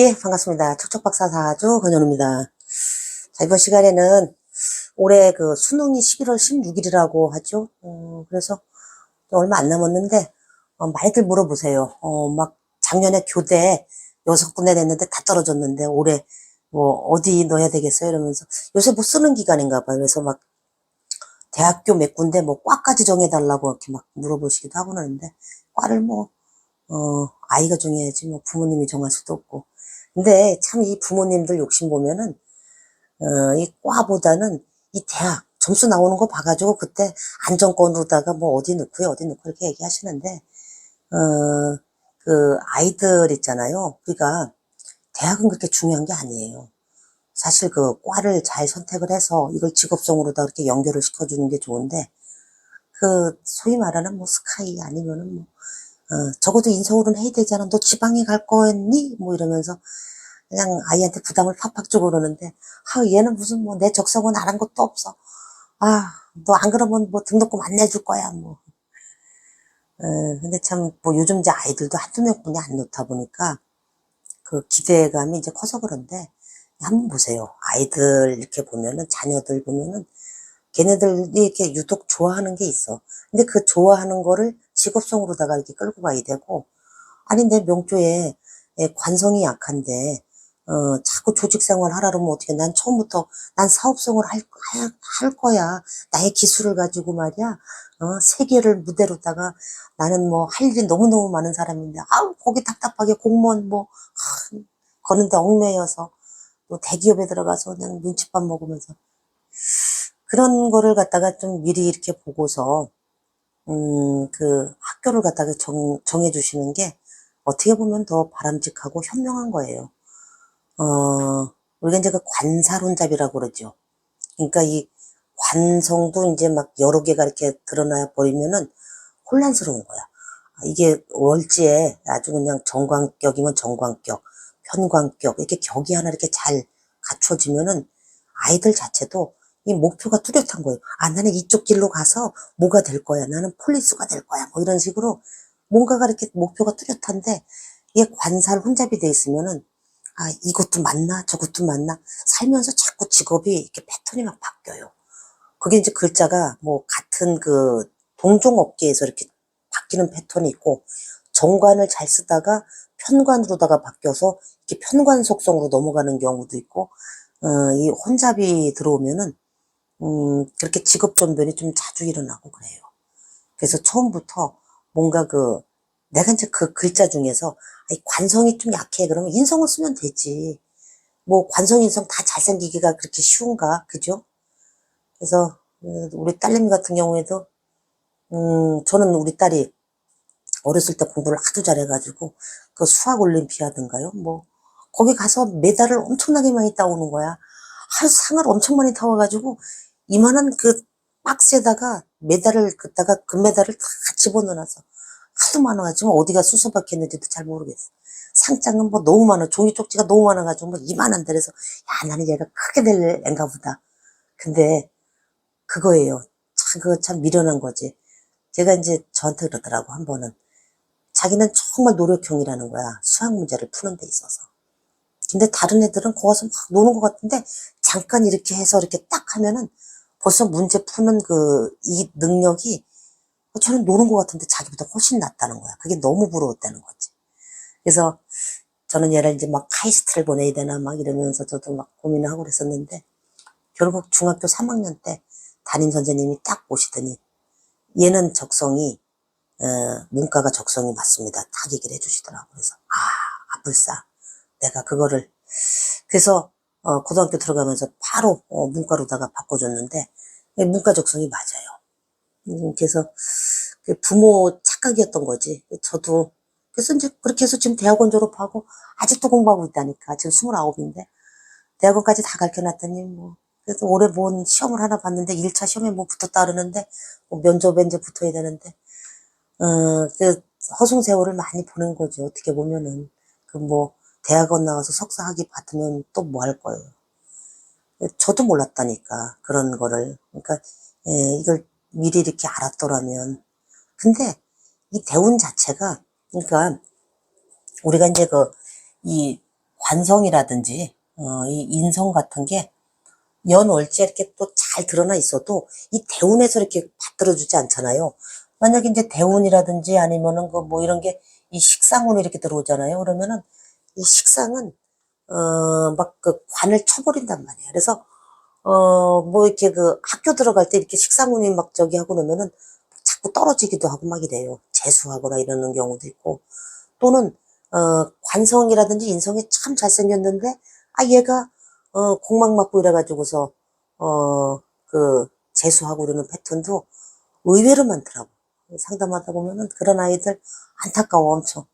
예, 반갑습니다. 척척박사 사주 권현우입니다. 자, 이번 시간에는 올해 그 수능이 11월 16일이라고 하죠. 그래서 얼마 안 남았는데, 많이들 물어보세요. 막 작년에 교대 6군데 냈는데 다 떨어졌는데 올해 뭐 어디 넣어야 되겠어요? 이러면서 요새 뭐 쓰는 기간인가 봐요. 그래서 막 대학교 몇 군데 뭐 과까지 정해달라고 이렇게 막 물어보시기도 하고 그러는데, 과를 뭐 아이가 정해야지 뭐 부모님이 정할 수도 없고. 근데 참 이 부모님들 욕심 보면은, 이 과보다는 이 대학 점수 나오는 거 봐가지고 그때 안정권으로다가 뭐 어디 넣고요, 어디 넣고 이렇게 얘기하시는데, 그 아이들 있잖아요. 그러니까 대학은 그렇게 중요한 게 아니에요. 사실 그 과를 잘 선택을 해서 이걸 직업성으로다 이렇게 연결을 시켜주는 게 좋은데, 그 소위 말하는 뭐 스카이 아니면은 뭐 적어도 인서울은 해야 되잖아. 너 지방에 갈 거였니? 뭐 이러면서 그냥 아이한테 부담을 팍팍 주고 그러는데, 얘는 무슨 뭐 내 적성은 안 한 것도 없어. 너 안 그러면 뭐 등록금 안 내줄 거야, 뭐. 근데 참, 뭐 요즘 이제 아이들도 한두 명뿐이 안 놓다 보니까 그 기대감이 이제 커서 그런데, 한번 보세요. 아이들 이렇게 보면은, 자녀들 보면은, 걔네들이 이렇게 유독 좋아하는 게 있어. 근데 그 좋아하는 거를 직업성으로다가 이렇게 끌고 가야 되고, 아니, 내 명조에 관성이 약한데, 자꾸 조직 생활 하라 그러면 어떻게, 난 처음부터, 난 사업성을 할 거야. 나의 기술을 가지고 말이야. 세계를 무대로다가 나는 뭐 할 일이 너무너무 많은 사람인데, 거기 답답하게 공무원 뭐, 거는데 얽매여서, 또 대기업에 들어가서 그냥 눈칫밥 먹으면서. 그런 거를 갖다가 좀 미리 이렇게 보고서, 그 학교를 갖다가 정해 주시는 게 어떻게 보면 더 바람직하고 현명한 거예요. 우리가 이제 그 관사론잡이라고 그러죠. 그러니까 이 관성도 이제 막 여러 개가 이렇게 드러나 버리면은 혼란스러운 거야. 이게 월지에 아주 그냥 정관격이면 정관격, 편관격, 이렇게 격이 하나 이렇게 잘 갖춰지면은 아이들 자체도 이 목표가 뚜렷한 거예요. 나는 이쪽 길로 가서 뭐가 될 거야. 나는 폴리스가 될 거야. 뭐 이런 식으로 뭔가가 이렇게 목표가 뚜렷한데, 이게 관살 혼잡이 돼 있으면은, 이것도 맞나? 저것도 맞나? 살면서 자꾸 직업이 이렇게 패턴이 막 바뀌어요. 그게 이제 글자가 뭐 같은 그 동종업계에서 이렇게 바뀌는 패턴이 있고, 정관을 잘 쓰다가 편관으로다가 바뀌어서 이렇게 편관 속성으로 넘어가는 경우도 있고, 이 혼잡이 들어오면은, 그렇게 직업 변변이 좀 자주 일어나고 그래요. 그래서 처음부터 뭔가 내가 이제 그 글자 중에서, 관성이 좀 약해. 그러면 인성을 쓰면 되지. 뭐, 관성, 인성 다 잘생기기가 그렇게 쉬운가? 그죠? 그래서, 우리 딸내미 같은 경우에도, 저는 우리 딸이 어렸을 때 공부를 아주 잘해가지고, 그 수학 올림피아드인가요? 뭐, 거기 가서 메달을 엄청나게 많이 따오는 거야. 상을 엄청 많이 타와가지고, 이만한 그 박스에다가 메달을, 그다가 금메달을 다 집어넣어놔서 하도 많아가지고 어디가 수소박혔는지도 잘 모르겠어. 상장은 뭐 너무 많아. 종이 쪽지가 너무 많아가지고 뭐 이만한 데래서, 나는 얘가 크게 될 앤가 보다. 근데 그거예요. 참 미련한 거지. 제가 이제 저한테 그러더라고, 한 번은. 자기는 정말 노력형이라는 거야. 수학 문제를 푸는 데 있어서. 근데 다른 애들은 거기 가서 막 노는 것 같은데, 잠깐 이렇게 해서 이렇게 딱 하면은 벌써 문제 푸는 이 능력이, 저는 노는 것 같은데 자기보다 훨씬 낫다는 거야. 그게 너무 부러웠다는 거지. 그래서 저는 얘를 이제 막 카이스트를 보내야 되나 막 이러면서 저도 막 고민을 하고 그랬었는데, 결국 중학교 3학년 때 담임 선생님이 딱 보시더니, 얘는 적성이, 문과가 적성이 맞습니다. 딱 얘기를 해주시더라고. 그래서, 아뿔싸. 내가 그거를, 그래서, 고등학교 들어가면서 바로, 문과로다가 바꿔줬는데, 문과 적성이 맞아요. 그래서, 그 부모 착각이었던 거지. 저도, 그래서 이제 그렇게 해서 지금 대학원 졸업하고, 아직도 공부하고 있다니까. 지금 29인데, 대학원까지 다 가르쳐놨더니, 뭐, 그래서 올해 뭔 시험을 하나 봤는데, 1차 시험에 뭐 붙었다 그러는데, 뭐 면접에 이제 붙어야 되는데, 그 허송 세월을 많이 보낸 거죠. 어떻게 보면은. 뭐, 대학원 나와서 석사 학위 받으면 또 뭐 할 거예요. 저도 몰랐다니까, 그런 거를. 그러니까, 이걸 미리 이렇게 알았더라면. 근데, 이 대운 자체가, 그러니까, 우리가 이제 이 관성이라든지, 이 인성 같은 게 연월지에 이렇게 또 잘 드러나 있어도 이 대운에서 이렇게 받들어주지 않잖아요. 만약에 이제 대운이라든지 아니면은 그 뭐 이런 게 이 식상운이 이렇게 들어오잖아요. 그러면은 이 식상은, 막 그 관을 쳐버린단 말이에요. 그래서, 뭐 이렇게 그 학교 들어갈 때 이렇게 식상운이 막 저기 하고 그러면은 자꾸 떨어지기도 하고 막 이래요. 재수하거나 이러는 경우도 있고. 또는, 관성이라든지 인성이 참 잘생겼는데, 아, 얘가, 공막 맞고 이래가지고서, 재수하고 이러는 패턴도 의외로 많더라고. 상담하다 보면은 그런 아이들 안타까워, 엄청.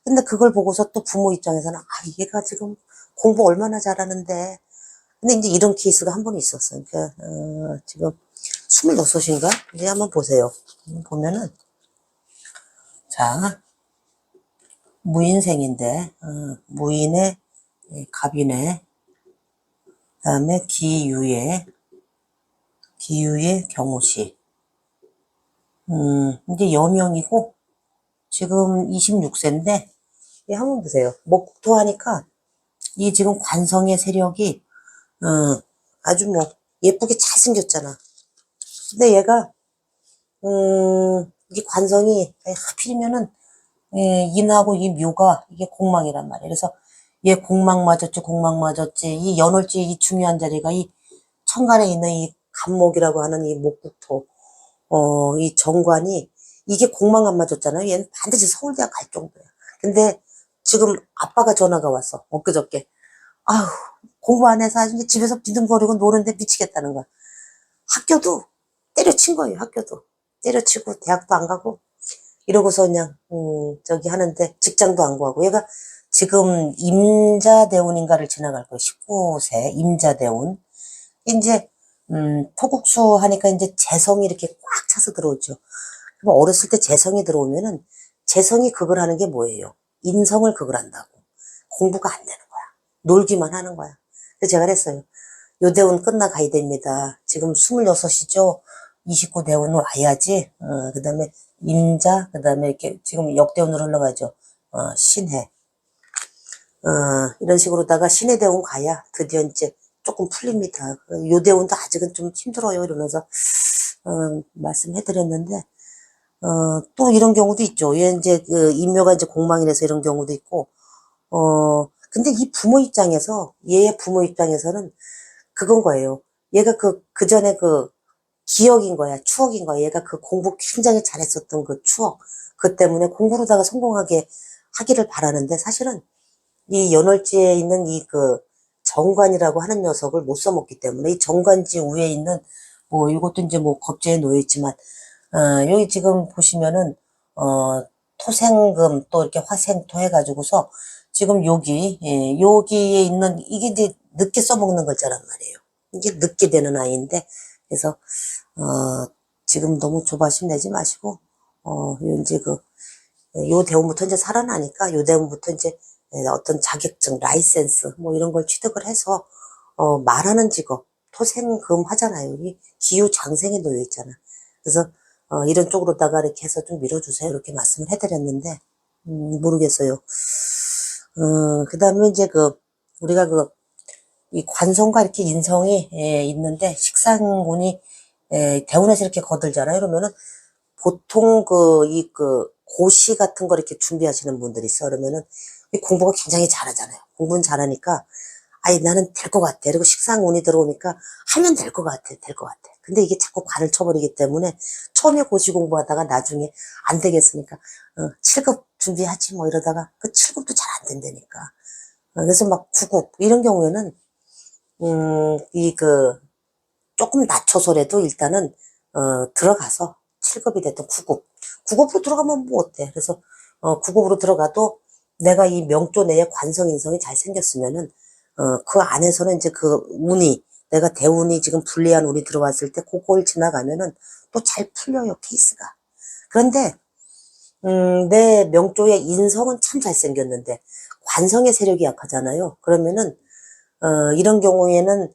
근데 그걸 보고서 또 부모 입장에서는, 아, 얘가 지금 공부 얼마나 잘하는데. 근데 이제 이런 케이스가 한 번 있었어요. 그러니까, 지금 26인가? 이제 한번 보세요. 보면은, 자, 무인생인데, 무인의 갑이네. 그 다음에 기유의 경우시. 이제 여명이고, 지금 26세인데, 한번 보세요. 목토 하니까, 이 지금 관성의 세력이, 아주 뭐, 예쁘게 잘생겼잖아. 근데 얘가, 이 관성이, 하필이면은, 인하고 이 묘가, 이게 공망이란 말이에요. 그래서, 얘 공망 맞았지. 이 연월지 이 중요한 자리가 이 천간에 있는 이 간목이라고 하는 이 목국토, 이 정관이, 이게 공망 안 맞았잖아요. 얘는 반드시 서울대학 갈 정도야. 근데 지금 아빠가 전화가 왔어. 엊그저께. 아휴, 공부 안 해서 아주 집에서 비등거리고 노는데 미치겠다는 거야. 학교도 때려친 거예요, 학교도. 때려치고 대학도 안 가고 이러고서 그냥 저기 하는데 직장도 안 구하고. 얘가 지금 임자대운인가를 지나갈 거예요. 19세 임자대운. 이제 토국수 하니까 이제 재성이 이렇게 꽉 차서 들어오죠. 그럼 어렸을 때 재성이 들어오면은 재성이 그걸 하는 게 뭐예요? 인성을 그걸 한다고. 공부가 안 되는 거야. 놀기만 하는 거야. 그래서 제가 그랬어요. 요 대운 끝나가야 됩니다. 지금 26이죠? 29대운 와야지. 그 다음에 임자, 그 다음에 이렇게 지금 역대운으로 흘러가죠. 신해. 이런 식으로다가 신의 대운 가야 드디어 이제 조금 풀립니다. 요 대운도 아직은 좀 힘들어요. 이러면서, 말씀해드렸는데, 또 이런 경우도 있죠. 얘 이제 그 인묘가 이제 공망이라서 이런 경우도 있고, 근데 이 부모 입장에서, 얘의 부모 입장에서는 그건 거예요. 얘가 그 전에 그 기억인 거야. 추억인 거야. 얘가 그 공부 굉장히 잘했었던 그 추억. 그 때문에 공부로다가 성공하게 하기를 바라는데 사실은 이 연월지에 있는 이 그 정관이라고 하는 녀석을 못 써먹기 때문에 이 정관지 위에 있는 뭐 이것도 이제 뭐 겁재에 놓여 있지만 여기 지금 보시면은 토생금 또 이렇게 화생토 해가지고서 지금 여기에 있는 이게 이제 늦게 써먹는 거잖아 말이에요. 이게 늦게 되는 아이인데 그래서 지금 너무 조바심 내지 마시고 이제 요 대운부터 이제 살아나니까 요 대운부터 이제 어떤 자격증, 라이센스 뭐 이런 걸 취득을 해서 말하는 직업, 토생금 하잖아요. 이 기후장생에 놓여 있잖아. 그래서 이런 쪽으로다가 이렇게 해서 좀 밀어주세요. 이렇게 말씀을 해드렸는데 모르겠어요. 그 다음에 이제 우리가 이 관성과 이렇게 인성이 있는데 식상운이 대운에서 이렇게 거들잖아요. 그러면은 보통 고시 같은 거 이렇게 준비하시는 분들이 있어. 그러면은 이 공부가 굉장히 잘하잖아요. 공부는 잘하니까 아이 나는 될 것 같아. 그리고 식상운이 들어오니까 하면 될 것 같아. 될 것 같아. 근데 이게 자꾸 관을 쳐버리기 때문에 처음에 고시 공부하다가 나중에 안 되겠으니까 7급 준비하지 뭐 이러다가 그 7급도 잘 안 된다니까. 그래서 막 9급 이런 경우에는 조금 낮춰서라도 일단은 들어가서 7급이 됐든 9급으로 들어가면 뭐 어때? 그래서 9급으로 들어가도 내가 이 명조 내에 관성 인성이 잘 생겼으면은 그 안에서는 이제 그 운이 내가 대운이 지금 불리한 운이 들어왔을 때 그걸 지나가면은 또 잘 풀려요 케이스가. 그런데 내 명조의 인성은 참 잘생겼는데 관성의 세력이 약하잖아요. 그러면은 이런 경우에는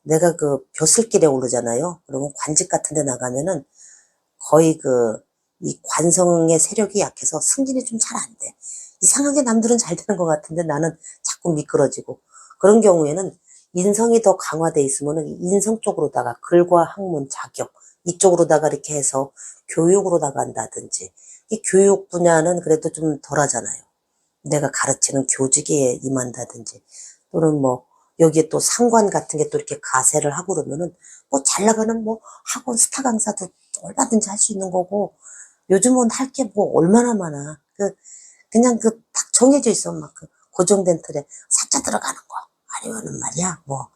내가 벼슬길에 오르잖아요. 그러면 관직 같은 데 나가면은 거의 이 관성의 세력이 약해서 승진이 좀 잘 안 돼. 이상하게 남들은 잘 되는 것 같은데 나는 자꾸 미끄러지고. 그런 경우에는 인성이 더 강화돼 있으면은 인성 쪽으로다가 글과 학문, 자격 이쪽으로다가 이렇게 해서 교육으로 나간다든지. 이 교육 분야는 그래도 좀 덜하잖아요. 내가 가르치는 교직에 임한다든지, 또는 뭐 여기에 또 상관 같은 게 또 이렇게 가세를 하고 그러면은 뭐 잘 나가는 뭐 학원 스타 강사도 얼마든지 할 수 있는 거고, 요즘은 할 게 뭐 얼마나 많아. 그냥 딱 정해져 있어. 막 고정된 틀에 사자 들어가는 거. 아니면은 말이야, 뭐,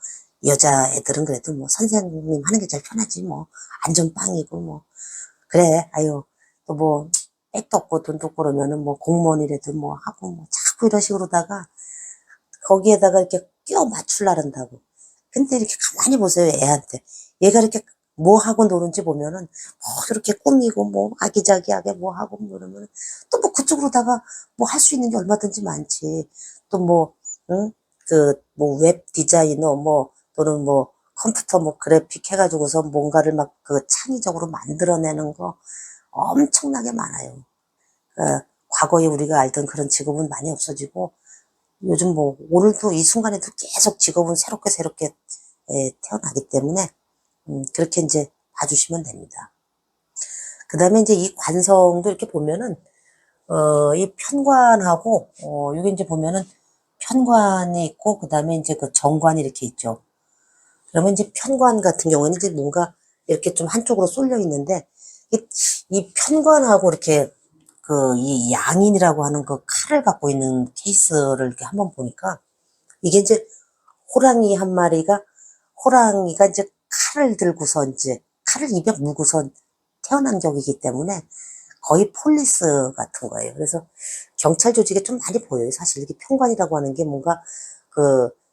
여자애들은 그래도 뭐 선생님 하는 게 제일 편하지, 뭐. 안전빵이고, 뭐. 그래, 아유, 또 뭐, 백도 없고 돈도 없고 그러면은 뭐 공무원이라도 뭐 하고 뭐 자꾸 이런 식으로다가 거기에다가 이렇게 끼워 맞추려 한다고. 근데 이렇게 가만히 보세요, 애한테. 얘가 이렇게 뭐 하고 노는지 보면은 뭐 이렇게 꾸미고 뭐 아기자기하게 뭐 하고 뭐 그러면은 또 뭐 그쪽으로다가 뭐 할 수 있는 게 얼마든지 많지. 또 뭐, 응? 뭐 웹 디자이너 뭐 또는 뭐 컴퓨터 뭐 그래픽 해가지고서 뭔가를 막 창의적으로 만들어내는 거 엄청나게 많아요. 과거에 우리가 알던 그런 직업은 많이 없어지고 요즘 뭐 오늘도 이 순간에도 계속 직업은 새롭게 태어나기 때문에 그렇게 이제 봐주시면 됩니다. 그 다음에 이제 이 관성도 이렇게 보면은 이 편관하고 여기 이제 보면은 편관이 있고 그 다음에 이제 그 정관이 이렇게 있죠. 그러면 이제 편관 같은 경우에는 이제 뭔가 이렇게 좀 한쪽으로 쏠려 있는데 이 편관하고 이렇게 이 양인이라고 하는 그 칼을 갖고 있는 케이스를 이렇게 한번 보니까 이게 이제 호랑이 한 마리가 호랑이가 이제 칼을 들고서 이제 칼을 입에 물고선 태어난 격이기 때문에 거의 폴리스 같은 거예요. 그래서 경찰 조직에 좀 많이 보여요. 사실 이게 편관이라고 하는 게 뭔가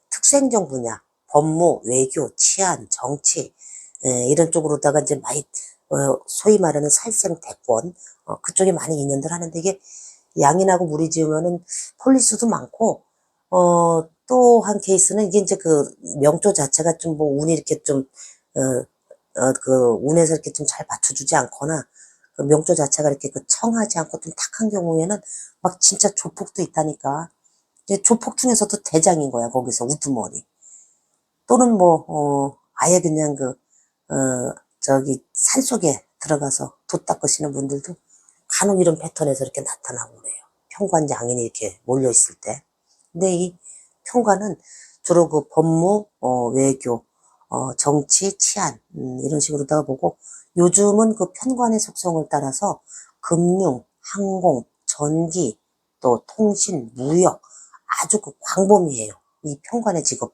특수행정 분야, 법무, 외교, 치안, 정치 이런 쪽으로다가 이제 많이 소위 말하는 살생 대권 그쪽에 많이 있는들 하는데 이게 양인하고 무리 지으면은 폴리스도 많고 또 한 케이스는 이게 이제 명조 자체가 좀 뭐 운이 이렇게 좀 운에서 이렇게 좀 잘 받쳐주지 않거나 명조 자체가 이렇게 청하지 않고 좀 탁한 경우에는 막 진짜 조폭도 있다니까. 이제 조폭 중에서도 대장인 거야, 거기서 우두머리. 또는 뭐 아예 그냥 저기 산속에 들어가서 돛 닦으시는 분들도 간혹 이런 패턴에서 이렇게 나타나고 그래요. 편관 양인이 이렇게 몰려 있을 때. 근데 이 편관은 주로 법무, 외교, 정치, 치안 이런 식으로다가 보고 요즘은 편관의 속성을 따라서 금융, 항공, 전기, 또 통신, 무역 아주 광범위해요. 이 편관의 직업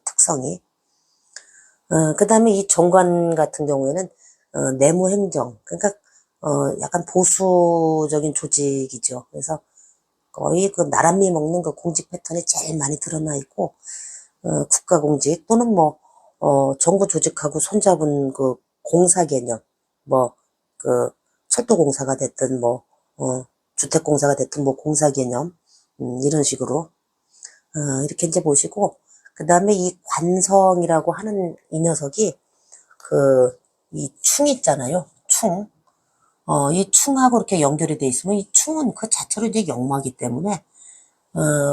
특성이. 그 다음에 이 정관 같은 경우에는 내무행정, 그러니까 약간 보수적인 조직이죠. 그래서 거의 나랏미 먹는 공직 패턴이 제일 많이 드러나 있고 국가공직 또는 뭐 정부 조직하고 손잡은 공사 개념, 뭐 철도공사가 됐든 뭐 주택공사가 됐든 뭐 공사 개념 이런 식으로 이렇게 이제 보시고 그 다음에 이 관성이라고 하는 이 녀석이 이 충 있잖아요. 충. 이 충하고 이렇게 연결이 돼 있으면 이 충은 그 자체로 이제 역마기 때문에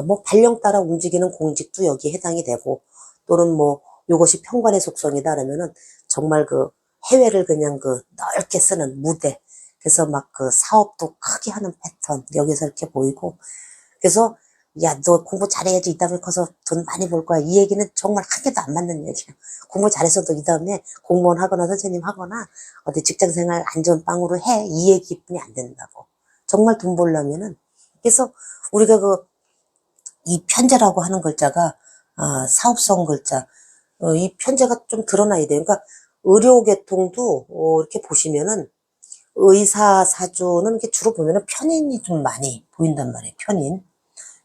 뭐 발령 따라 움직이는 공직도 여기에 해당이 되고 또는 뭐 요것이 편관의 속성이다 그러면은 정말 해외를 그냥 넓게 쓰는 무대 그래서 막 사업도 크게 하는 패턴 여기서 이렇게 보이고 그래서 야, 너 공부 잘해야지 이 다음에 커서 돈 많이 벌 거야. 이 얘기는 정말 한 개도 안 맞는 얘기야. 공부 잘해서도 이 다음에 공무원 하거나 선생님 하거나 어디 직장생활 안전빵으로 해. 이 얘기뿐이 안 된다고. 정말 돈 벌려면은 그래서 우리가 이 편제라고 하는 글자가 사업성 글자 이 편제가 좀 드러나야 돼요. 그러니까 의료계통도 이렇게 보시면은 의사 사주는 이렇게 주로 보면은 편인이 좀 많이 보인단 말이에요. 편인.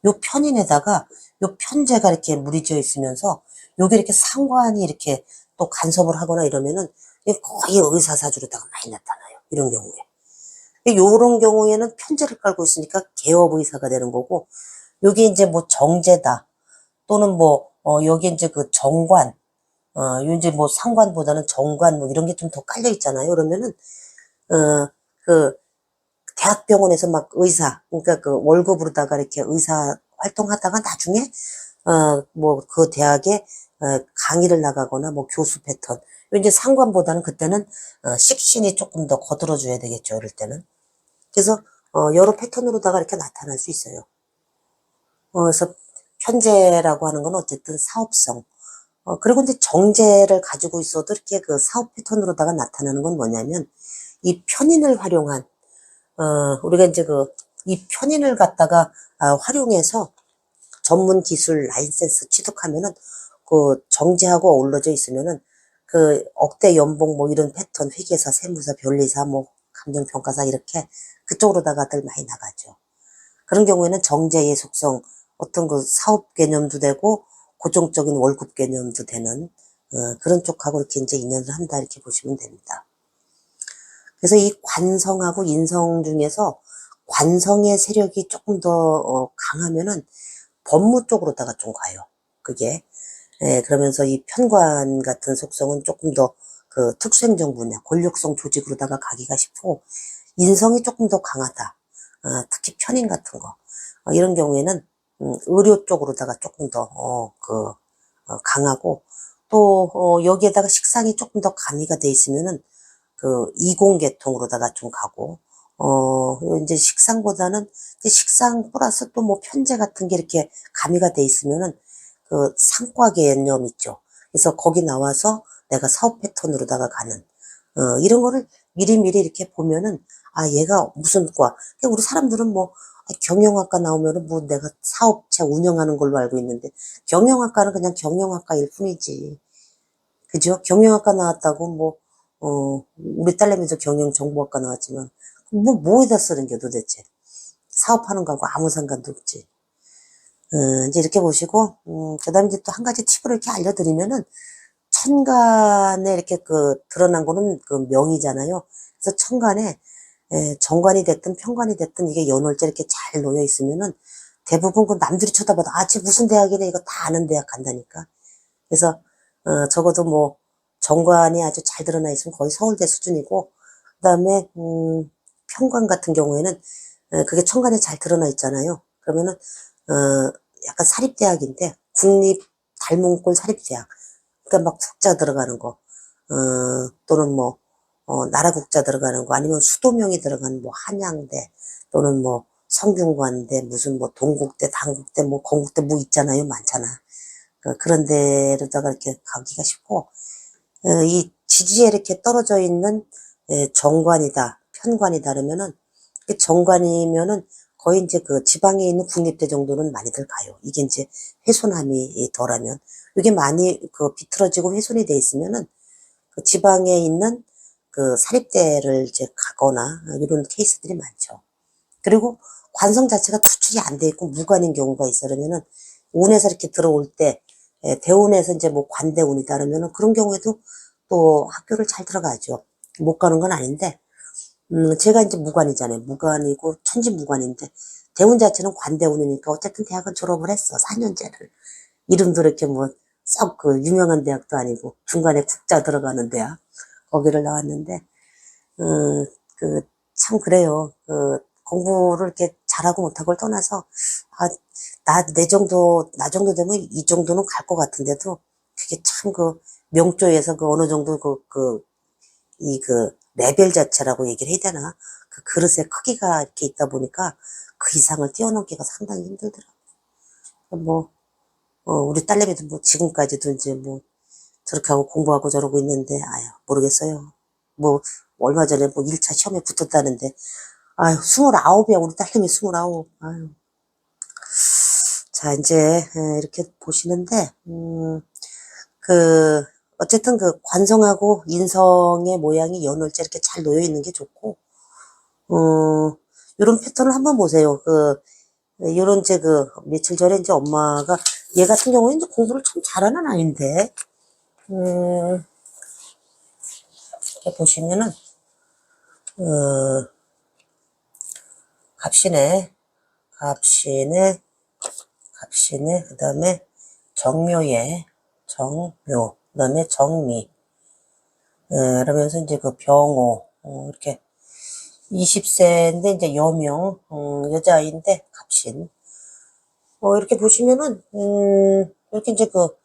요 편인에다가 요 편제가 이렇게 무리지어 있으면서 요게 이렇게 상관이 이렇게 또 간섭을 하거나 이러면은 이게 거의 의사사주로다가 많이 나타나요. 이런 경우에. 요런 경우에는 편제를 깔고 있으니까 개업의사가 되는 거고 요게 이제 뭐 정제다 또는 뭐 여기 이제 정관 요 이제 뭐 상관보다는 정관 뭐 이런 게 좀 더 깔려 있잖아요. 그러면은 어, 그 대학병원에서 막 의사, 그러니까 그 월급으로다가 이렇게 의사 활동하다가 나중에, 뭐 그 대학에 강의를 나가거나 뭐 교수 패턴. 이제 상관보다는 그때는 식신이 조금 더 거들어줘야 되겠죠, 이럴 때는. 그래서 여러 패턴으로다가 이렇게 나타날 수 있어요. 그래서 편재라고 하는 건 어쨌든 사업성. 그리고 이제 정제를 가지고 있어도 이렇게 그 사업 패턴으로다가 나타나는 건 뭐냐면, 이 편인을 활용한, 우리가 이제 이 편인을 갖다가 활용해서 전문 기술 라이센스 취득하면은, 그 정제하고 어우러져 있으면은, 그 억대 연봉 뭐 이런 패턴, 회계사, 세무사, 변리사, 뭐 감정평가사 이렇게 그쪽으로다가들 많이 나가죠. 그런 경우에는 정제의 속성, 어떤 그 사업 개념도 되고, 고정적인 월급 개념도 되는, 그런 쪽하고 이렇게 이제 인연을 한다, 이렇게 보시면 됩니다. 그래서 이 관성하고 인성 중에서 관성의 세력이 조금 더 강하면은 법무 쪽으로다가 좀 가요. 그게. 그러면서 이 편관 같은 속성은 조금 더 그 특수행정 분야, 권력성 조직으로다가 가기가 쉽고, 인성이 조금 더 강하다. 특히 편인 같은 거. 이런 경우에는 의료 쪽으로다가 조금 더 강하고, 또 여기에다가 식상이 조금 더 가미가 돼 있으면은 그 이공계통으로다가 좀 가고, 이제 식상보다는 이제 식상 플러스 또 뭐 편제 같은 게 이렇게 가미가 돼 있으면은 그 상과 개념 있죠. 그래서 거기 나와서 내가 사업 패턴으로다가 가는, 이런 거를 미리미리 이렇게 보면은, 얘가 무슨 과. 그러니까 우리 사람들은 뭐, 경영학과 나오면은 뭐 내가 사업체 운영하는 걸로 알고 있는데, 경영학과는 그냥 경영학과일 뿐이지. 그죠? 경영학과 나왔다고 뭐, 우리 딸내미도 경영정보학과 나왔지만, 뭐에다 쓰는 게 도대체. 사업하는 거하고 아무 상관도 없지. 이제 이렇게 보시고, 그 다음에 이제 또 한 가지 팁을 이렇게 알려드리면은, 천간에 이렇게 드러난 거는 그 명이잖아요. 그래서 천간에, 정관이 됐든 편관이 됐든 이게 연월제 이렇게 잘 놓여 있으면은, 대부분 그 남들이 쳐다봐도, 쟤 무슨 대학이네, 이거 다 아는 대학 간다니까. 그래서, 적어도 뭐, 정관이 아주 잘 드러나 있으면 거의 서울대 수준이고, 그 다음에, 편관 같은 경우에는, 그게 천간에 잘 드러나 있잖아요. 그러면은, 약간 사립대학인데, 국립 달문골 사립대학. 그러니까 막 국자 들어가는 거, 또는 뭐, 나라 국자 들어가는 거, 아니면 수도명이 들어가는 뭐, 한양대, 또는 뭐, 성균관대, 무슨 뭐, 동국대, 단국대, 뭐, 건국대 뭐 있잖아요. 많잖아. 그런 데로다가 이렇게 가기가 쉽고, 이 지지에 이렇게 떨어져 있는 정관이다, 편관이다, 그러면은, 정관이면은 거의 이제 그 지방에 있는 국립대 정도는 많이들 가요. 이게 이제 훼손함이 덜하면. 이게 많이 비틀어지고 훼손이 돼 있으면은 그 지방에 있는 그 사립대를 이제 가거나 이런 케이스들이 많죠. 그리고 관성 자체가 투출이 안 돼 있고 무관인 경우가 있어. 그러면은 운에서 이렇게 들어올 때, 대운에서 이제 뭐 관대운이다 그러면은 그런 경우에도 또 학교를 잘 들어가죠. 못 가는 건 아닌데, 제가 이제 무관이잖아요. 무관이고 천지무관인데, 대운 자체는 관대운이니까 어쨌든 대학은 졸업을 했어. 4년제를. 이름도 이렇게 뭐, 썩 유명한 대학도 아니고, 중간에 국자 들어가는 대학. 거기를 나왔는데, 참 그래요. 공부를 이렇게 잘하고 못하고를 떠나서, 나 정도 되면 이 정도는 갈 것 같은데도, 그게 참 명조에서 어느 정도 레벨 자체라고 얘기를 해야 되나? 그 그릇의 크기가 이렇게 있다 보니까 그 이상을 뛰어넘기가 상당히 힘들더라고요. 뭐, 우리 딸내미도 뭐 지금까지도 이제 뭐 저렇게 하고 공부하고 저러고 있는데, 모르겠어요. 뭐, 얼마 전에 뭐 1차 시험에 붙었다는데, 29이야. 우리 딸내미 29. 자, 이제, 이렇게 보시는데, 어쨌든 관성하고 인성의 모양이 연월제 이렇게 잘 놓여 있는 게 좋고, 요런 패턴을 한번 보세요. 요런 이제 며칠 전에 이제 엄마가, 얘 같은 경우는 이제 공부를 참 잘하는 아이인데, 이렇게 보시면은, 갑신에, 그 다음에 정묘에, 그 다음에 정미, 그러면서 이제 병호, 이렇게, 20세인데 이제 여명, 여자아이인데 갑신. 이렇게 보시면은, 이렇게 이제 그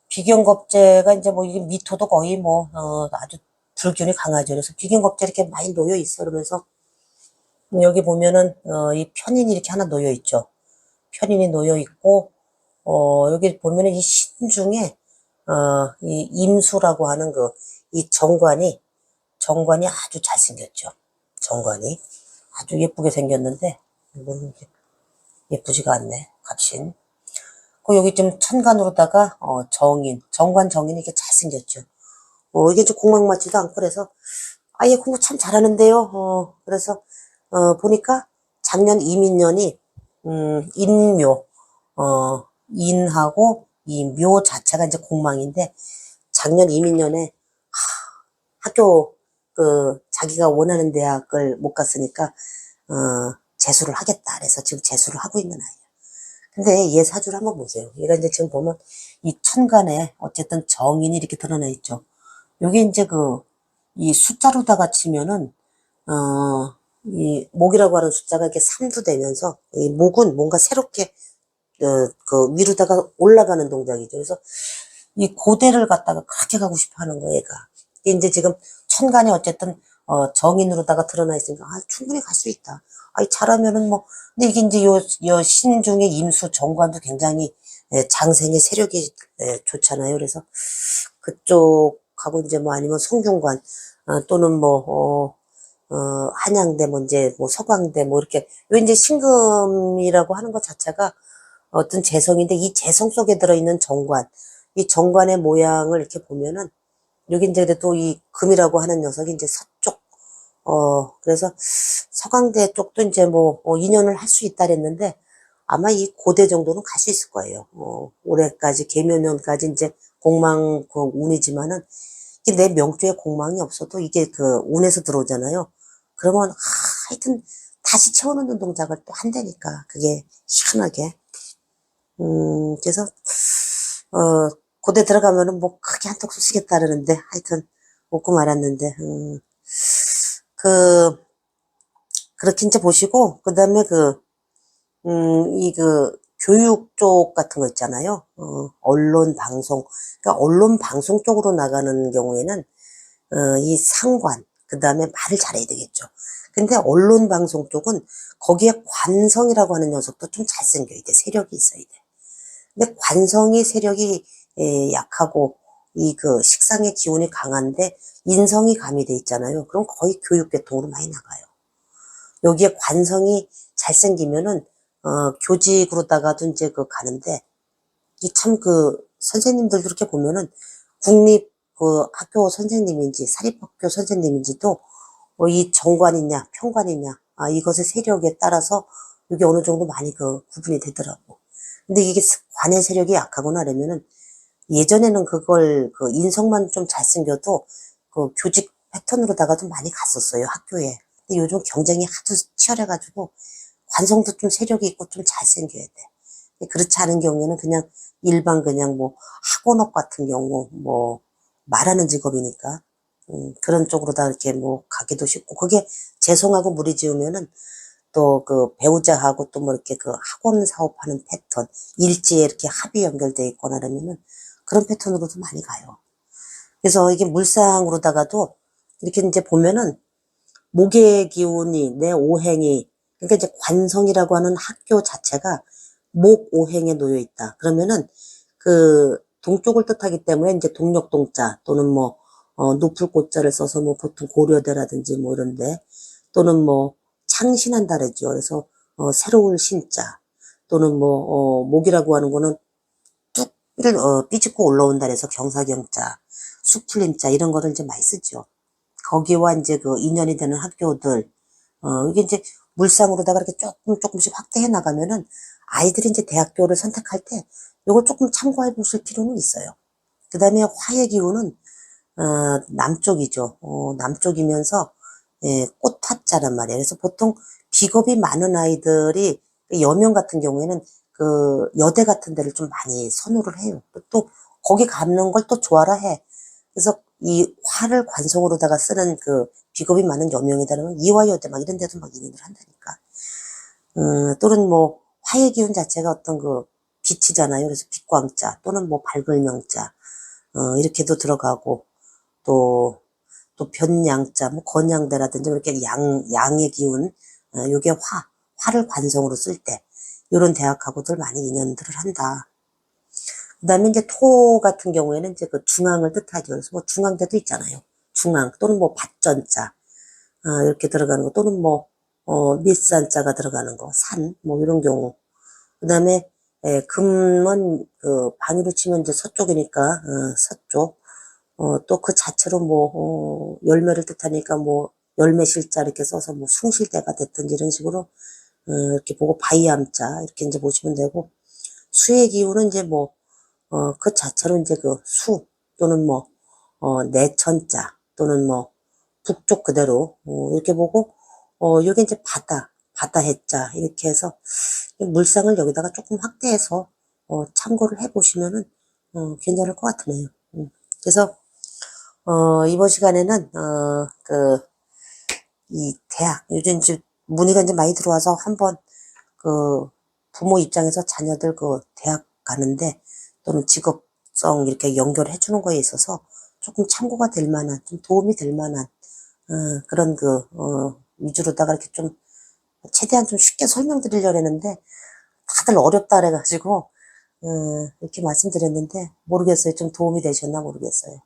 비경겁제가 이제 뭐 이게 미토도 거의 뭐, 아주 불균이 강하죠. 그래서 비경겁제 이렇게 많이 놓여 있어. 그러면서 여기 보면은, 이 편인이 이렇게 하나 놓여 있죠. 편인이 놓여 있고, 여기 보면은 이 신중에, 이 임수라고 하는 이 정관이 아주 잘생겼죠. 정관이. 아주 예쁘게 생겼는데, 이거는 예쁘지가 않네. 갑신. 여기 좀 천간으로다가, 정관 정인이 이렇게 잘생겼죠. 이게 좀 공망 맞지도 않고 그래서, 아, 얘 공부 참 잘하는데요. 그래서, 보니까 작년 이민년이, 인묘, 인하고 이 묘 자체가 이제 공망인데, 작년 이민년에 학교, 자기가 원하는 대학을 못 갔으니까, 재수를 하겠다. 그래서 지금 재수를 하고 있는 아이예요. 근데 얘 사주를 한번 보세요. 얘가 이제 지금 보면 이 천간에 어쨌든 정인이 이렇게 드러나 있죠. 요게 이제 이 숫자로다가 치면은, 이 목이라고 하는 숫자가 이렇게 3도 되면서, 이 목은 뭔가 새롭게, 위로다가 올라가는 동작이죠. 그래서 이 고대를 갖다가 그렇게 가고 싶어 하는 거예요, 얘가. 이제 지금 천간이 어쨌든, 정인으로다가 드러나 있으니까, 아, 충분히 갈 수 있다. 아이, 잘하면은 뭐, 근데 이게 이제 요 신중의 임수 정관도 굉장히, 장생의 세력이, 좋잖아요. 그래서 그쪽하고 이제 뭐 아니면 송균관, 또는 뭐, 한양대, 뭐 이제 뭐 서강대, 뭐 이렇게, 요 이제 신금이라고 하는 것 자체가 어떤 재성인데 이 재성 속에 들어있는 정관, 이 정관의 모양을 이렇게 보면은 여기 이제 또 이 금이라고 하는 녀석이 이제 서쪽, 그래서 서강대 쪽도 이제 뭐, 인연을 할 수 있다 그랬는데 아마 이 고대 정도는 갈 수 있을 거예요. 올해까지, 계묘년까지 이제 공망 운이지만은 이게 내 명주에 공망이 없어도 이게 운에서 들어오잖아요. 그러면, 하여튼 다시 채워넣는 동작을 또 한다니까. 그게 희한하게. 그래서, 고대 들어가면은 뭐 크게 한턱 쏘시겠다 그러는데, 하여튼, 웃고 말았는데, 그렇게 이제 보시고, 그 다음에 교육 쪽 같은 거 있잖아요. 언론, 방송. 그러니까 언론, 방송 쪽으로 나가는 경우에는, 이 상관, 그 다음에 말을 잘해야 되겠죠. 근데 언론, 방송 쪽은 거기에 관성이라고 하는 녀석도 좀 잘생겨야 돼. 세력이 있어야 돼. 근데 관성이 세력이 약하고 식상의 기운이 강한데 인성이 가미돼 있잖아요. 그럼 거의 교육계통으로 많이 나가요. 여기에 관성이 잘생기면은 교직으로다가도 이제 가는데 이 참 선생님들 그렇게 보면은 국립 학교 선생님인지 사립학교 선생님인지도 이 정관이냐 편관이냐 이것의 세력에 따라서 이게 어느 정도 많이 구분이 되더라고. 근데 이게 관의 세력이 약하거나 그러면은 예전에는 그걸 인성만 좀 잘생겨도 교직 패턴으로다가도 많이 갔었어요 학교에. 근데 요즘 경쟁이 하도 치열해가지고 관성도 좀 세력이 있고 좀 잘생겨야 돼. 그렇지 않은 경우에는 그냥 일반 그냥 뭐 학원업 같은 경우 뭐 말하는 직업이니까 그런 쪽으로다 이렇게 뭐 가기도 쉽고 그게 재성하고 무리 지으면은 또 배우자하고 또 뭐 이렇게 학원 사업하는 패턴 일지에 이렇게 합이 연결돼 있거나 그러면은 그런 패턴으로도 많이 가요. 그래서 이게 물상으로다가도 이렇게 이제 보면은 목의 기운이 내 오행이 그러니까 이제 관성이라고 하는 학교 자체가 목 오행에 놓여 있다. 그러면은 동쪽을 뜻하기 때문에 이제 동력동자 또는 뭐 높을 고자를 써서 뭐 보통 고려대라든지 뭐 이런데 또는 뭐 창신한다 그러죠. 그래서 새로울 신자 또는 뭐 목이라고 하는 거는 뚝 삐집고 올라온다 그래서 경사경자, 수풀림자 이런 거를 이제 많이 쓰죠. 거기와 이제 인연이 되는 학교들 이게 이제 물상으로다가 이렇게 조금씩 확대해 나가면은 아이들이 이제 대학교를 선택할 때 요거 조금 참고해 보실 필요는 있어요. 그 다음에 화의 기운은 남쪽이죠. 남쪽이면서 꽃화자란 말이에요. 그래서 보통 직업이 많은 아이들이 여명 같은 경우에는 여대 같은 데를 좀 많이 선호를 해요. 또 거기 가는 걸 또 좋아라 해. 그래서 이 화를 관성으로다가 쓰는 그 비겁이 많은 여명에다는 이화여대 막 이런 데도 막 인연을 한다니까. 또는 뭐 화의 기운 자체가 어떤 그 빛이잖아요. 그래서 빛광자 또는 뭐 밝을 명자 이렇게도 들어가고 또 변양자 뭐 건양대라든지 이렇게 양의 기운 요게 화를 관성으로 쓸 때 요런 대학하고들 많이 인연들을 한다. 그 다음에 이제 토 같은 경우에는 이제 그 중앙을 뜻하죠. 그래서 뭐 중앙대도 있잖아요. 중앙 또는 뭐 밭전자 이렇게 들어가는 거 또는 뭐 밑산자가 들어가는 거 산 뭐 이런 경우. 그 다음에 금은 그 반유로 치면 이제 서쪽이니까 서쪽. 또 그 자체로 뭐 열매를 뜻하니까 뭐 열매실자 이렇게 써서 뭐 숭실대가 됐든지 이런 식으로 이렇게 보고 바이암자 이렇게 이제 보시면 되고 수의 기운은 이제 뭐 그 자체로 이제 그 수 또는 뭐 내천자 또는 뭐 북쪽 그대로 이렇게 보고 요게 이제 바다 해자 이렇게 해서 물상을 여기다가 조금 확대해서 참고를 해 보시면은 괜찮을 것 같으네요. 그래서 이번 시간에는 이 대학 요즘 이제 문의가 이제 많이 들어와서 한번 그 부모 입장에서 자녀들 그 대학 가는데 또는 직업성 이렇게 연결해 주는 거에 있어서 조금 참고가 될 만한 좀 도움이 될 만한 그런 위주로다가 이렇게 좀 최대한 좀 쉽게 설명드리려고 했는데 다들 어렵다 그래가지고 이렇게 말씀드렸는데 모르겠어요. 좀 도움이 되셨나 모르겠어요.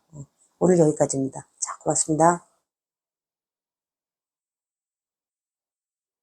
오늘 여기까지입니다. 자, 고맙습니다.